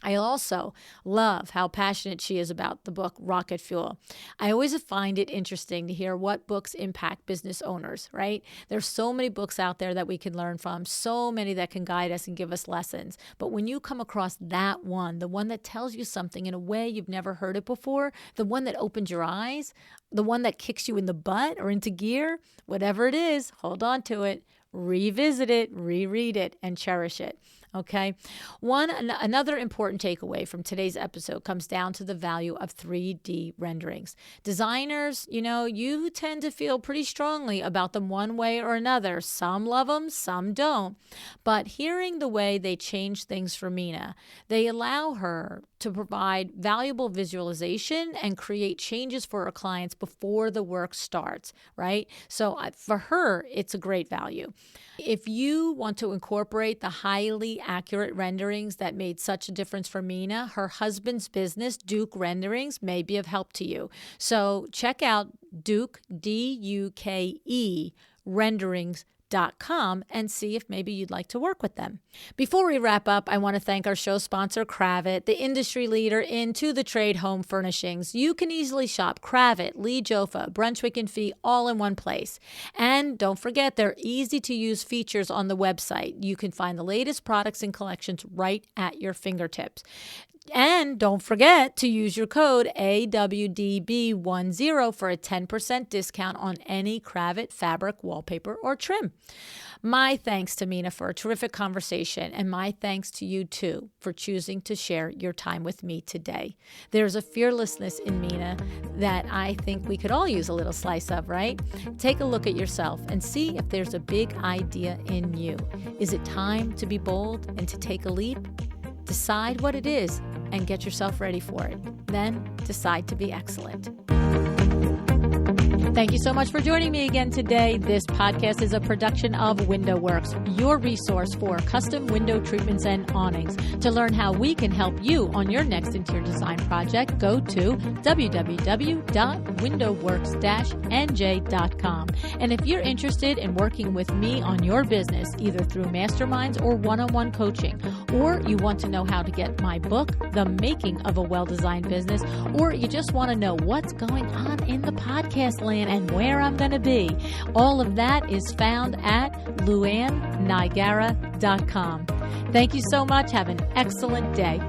I also love how passionate she is about the book Rocket Fuel. I always find it interesting to hear what books impact business owners, right? There's so many books out there that we can learn from, so many that can guide us and give us lessons. But when you come across that one, the one that tells you something in a way you've never heard it before, the one that opens your eyes, the one that kicks you in the butt or into gear, whatever it is, hold on to it, revisit it, reread it, and cherish it. Okay. Another important takeaway from today's episode comes down to the value of 3D renderings. Designers, you tend to feel pretty strongly about them one way or another. Some love them, some don't. But hearing the way they change things for Mina, they allow her to provide valuable visualization and create changes for her clients before the work starts, right? So for her, it's a great value. If you want to incorporate the highly accurate renderings that made such a difference for Mina, her husband's business, Duque Renderings, may be of help to you. So check out Duque, Duke, renderings.com and see if maybe you'd like to work with them. Before we wrap up, I want to thank our show sponsor, Kravit, the industry leader in to-the-trade home furnishings. You can easily shop Kravit, Lee Joffa, Brunswick and Fee all in one place. And don't forget their easy-to-use features on the website. You can find the latest products and collections right at your fingertips. And don't forget to use your code AWDB10 for a 10% discount on any Kravit fabric, wallpaper, or trim. My thanks to Mina for a terrific conversation, and my thanks to you too for choosing to share your time with me today. There's a fearlessness in Mina that I think we could all use a little slice of, right? Take a look at yourself and see if there's a big idea in you. Is it time to be bold and to take a leap? Decide what it is and get yourself ready for it. Then decide to be excellent. Thank you so much for joining me again today. This podcast is a production of WindowWorks, your resource for custom window treatments and awnings. To learn how we can help you on your next interior design project, go to www.windowworks-nj.com. And if you're interested in working with me on your business, either through masterminds or one-on-one coaching, or you want to know how to get my book, The Making of a Well-Designed Business, or you just want to know what's going on in the podcast land and where I'm going to be, all of that is found at LuAnnNigara.com. Thank you so much. Have an excellent day.